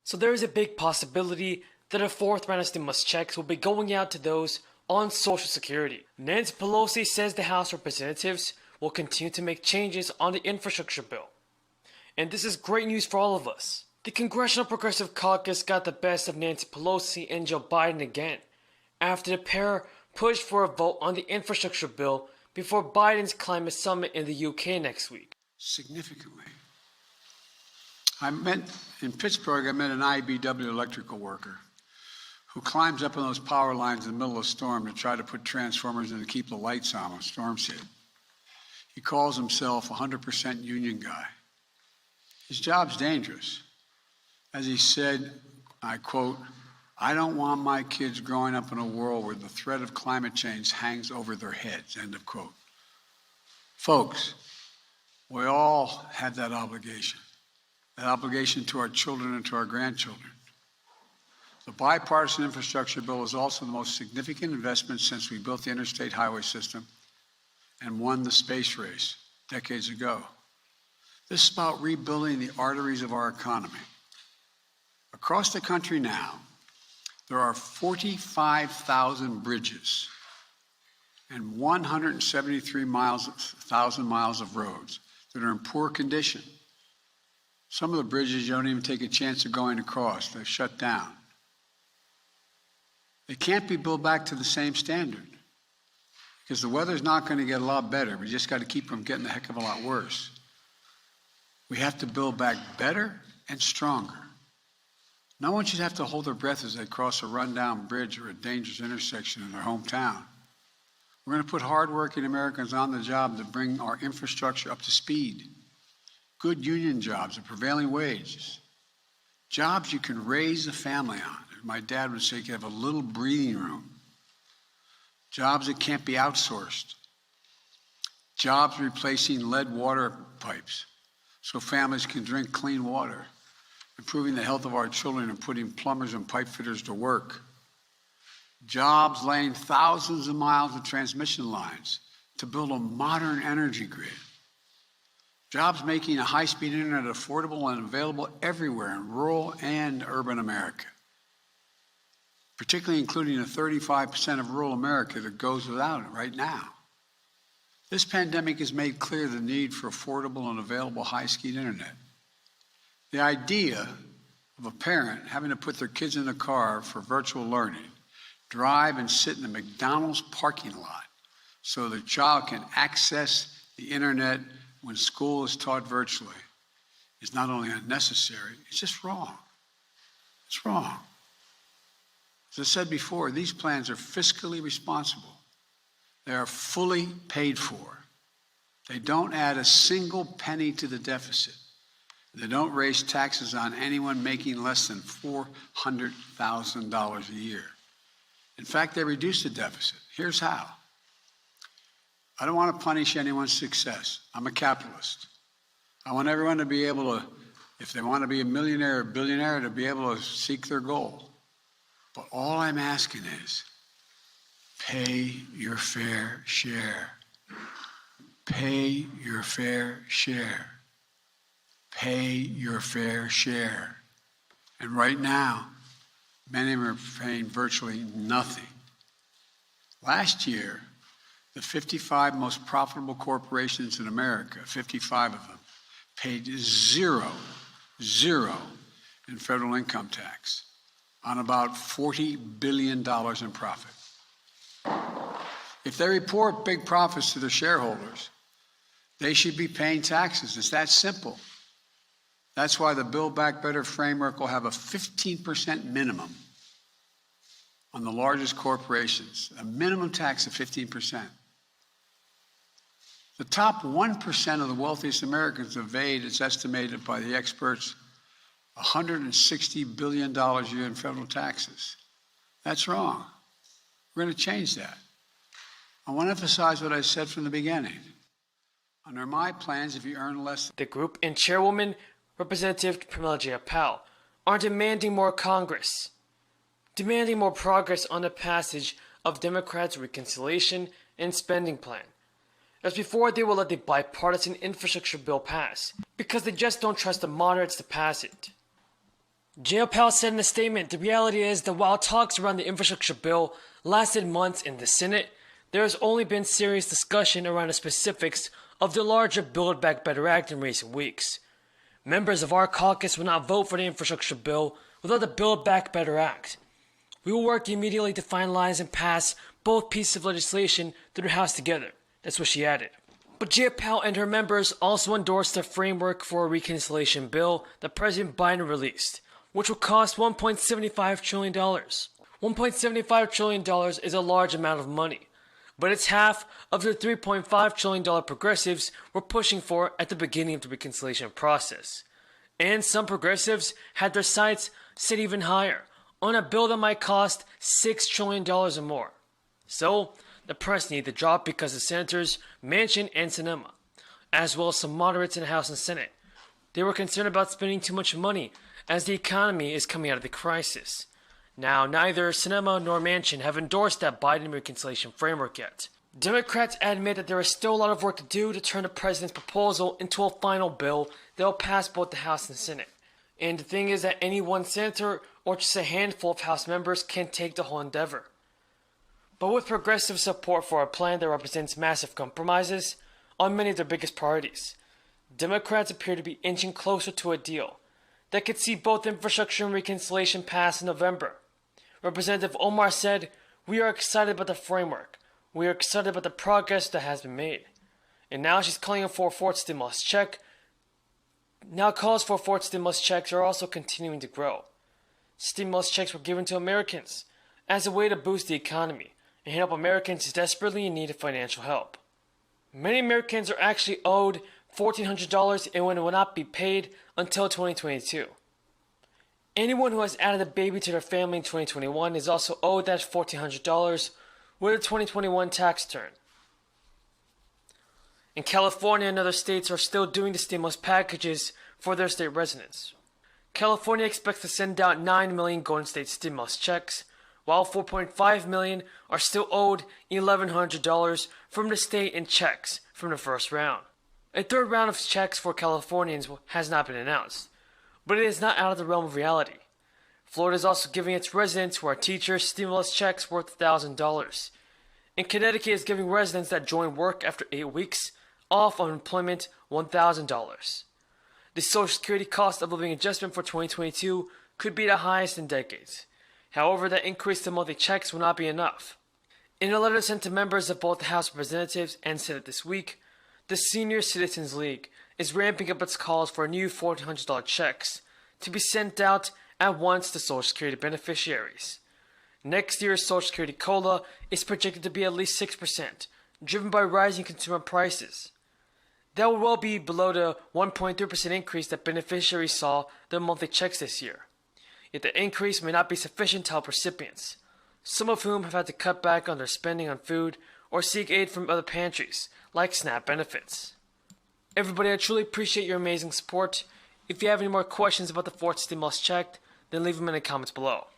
So there is a big possibility that a fourth round of stimulus checks will be going out to those on Social Security. Nancy Pelosi says the House of Representatives will continue to make changes on the infrastructure bill. And this is great news for all of us. The Congressional Progressive Caucus got the best of Nancy Pelosi and Joe Biden again, after the pair pushed for a vote on the infrastructure bill before Biden's climate summit in the UK next week. Significantly. In Pittsburgh, I met an IBW electrical worker who climbs up on those power lines in the middle of a storm to try to put transformers in to keep the lights on when storms hit. He calls himself a 100% union guy. His job's dangerous. As he said, I quote, "I don't want my kids growing up in a world where the threat of climate change hangs over their heads," end of quote. Folks, we all have that obligation to our children and to our grandchildren. The bipartisan infrastructure bill is also the most significant investment since we built the interstate highway system and won the space race decades ago. This is about rebuilding the arteries of our economy. Across the country now, there are 45,000 bridges and 173,000 miles of roads that are in poor condition. Some of the bridges you don't even take a chance of going across. They're shut down. They can't be built back to the same standard because the weather's not going to get a lot better. We just got to keep from getting a heck of a lot worse. We have to build back better and stronger. No one should have to hold their breath as they cross a rundown bridge or a dangerous intersection in their hometown. We're going to put hardworking Americans on the job to bring our infrastructure up to speed. Good union jobs at prevailing wages. Jobs you can raise a family on. As my dad would say, you can have a little breathing room. Jobs that can't be outsourced. Jobs replacing lead water pipes so families can drink clean water. Improving the health of our children and putting plumbers and pipe fitters to work. Jobs laying thousands of miles of transmission lines to build a modern energy grid. Jobs making a high-speed internet affordable and available everywhere in rural and urban America, particularly including the 35% of rural America that goes without it right now. This pandemic has made clear the need for affordable and available high-speed internet. The idea of a parent having to put their kids in a car for virtual learning, drive and sit in a McDonald's parking lot so their child can access the internet when school is taught virtually is not only unnecessary, it's just wrong. It's wrong. As I said before, these plans are fiscally responsible. They are fully paid for. They don't add a single penny to the deficit. They don't raise taxes on anyone making less than $400,000 a year. In fact, they reduce the deficit. Here's how. I don't want to punish anyone's success. I'm a capitalist. I want everyone to be able to, if they want to be a millionaire or billionaire, to be able to seek their goal. But all I'm asking is, pay your fair share. Pay your fair share. Pay your fair share. And right now, many of them are paying virtually nothing. Last year, the 55 most profitable corporations in America, 55 of them, paid zero in federal income tax on about $40 billion in profit. If they report big profits to their shareholders, they should be paying taxes. It's that simple. That's why the Build Back Better framework will have a 15% minimum on the largest corporations, a minimum tax of 15%. The top 1% of the wealthiest Americans evade, it's estimated by the experts, $160 billion a year in federal taxes. That's wrong. We're going to change that. I want to emphasize what I said from the beginning. Under my plans, if you earn less... The group and chairwoman, Representative Pramila Jayapal, are demanding more Congress, demanding more progress on the passage of Democrats' reconciliation and spending plan. As before, they will let the bipartisan infrastructure bill pass, because they just don't trust the moderates to pass it. Jay Powell said in a statement, the reality is that while talks around the infrastructure bill lasted months in the Senate, there has only been serious discussion around the specifics of the larger Build Back Better Act in recent weeks. Members of our caucus will not vote for the infrastructure bill without the Build Back Better Act. We will work immediately to finalize and pass both pieces of legislation through the House together. That's what she added. But Jay Powell and her members also endorsed the framework for a reconciliation bill that President Biden released, which will cost $1.75 trillion. $1.75 trillion is a large amount of money, but it's half of the $3.5 trillion progressives were pushing for at the beginning of the reconciliation process. And some progressives had their sights set even higher, on a bill that might cost $6 trillion or more. So, the press needed to drop because the senators, Manchin and Sinema, as well as some moderates in the House and Senate, they were concerned about spending too much money as the economy is coming out of the crisis. Now, neither Sinema nor Manchin have endorsed that Biden reconciliation framework yet. Democrats admit that there is still a lot of work to do to turn the president's proposal into a final bill that will pass both the House and Senate. And the thing is that any one senator or just a handful of House members can take the whole endeavor. But with progressive support for a plan that represents massive compromises on many of their biggest priorities, Democrats appear to be inching closer to a deal that could see both infrastructure and reconciliation pass in November. Representative Omar said, "We are excited about the framework. We are excited about the progress that has been made." And now she's calling for a fourth stimulus check. Now calls for fourth stimulus checks are also continuing to grow. Stimulus checks were given to Americans as a way to boost the economy and help Americans desperately in need of financial help. Many Americans are actually owed $1,400 and will not be paid until 2022. Anyone who has added a baby to their family in 2021 is also owed that $1,400 with a 2021 tax return. In California and other states are still doing the stimulus packages for their state residents. California expects to send out 9 million Golden State stimulus checks, while 4.5 million are still owed $1,100 from the state in checks from the first round. A third round of checks for Californians has not been announced, but it is not out of the realm of reality. Florida is also giving its residents who are teachers stimulus checks worth $1,000. And Connecticut is giving residents that join work after 8 weeks off unemployment $1,000. The Social Security cost of living adjustment for 2022 could be the highest in decades. However, that increase to monthly checks will not be enough. In a letter sent to members of both the House of Representatives and Senate this week, the Senior Citizens League is ramping up its calls for new $1,400 checks to be sent out at once to Social Security beneficiaries. Next year's Social Security COLA is projected to be at least 6%, driven by rising consumer prices. That will well be below the 1.3% increase that beneficiaries saw their monthly checks this year. Yet the increase may not be sufficient to help recipients, some of whom have had to cut back on their spending on food or seek aid from other pantries, like SNAP benefits. Everybody, I truly appreciate your amazing support. If you have any more questions about the fourth stimulus check, then leave them in the comments below.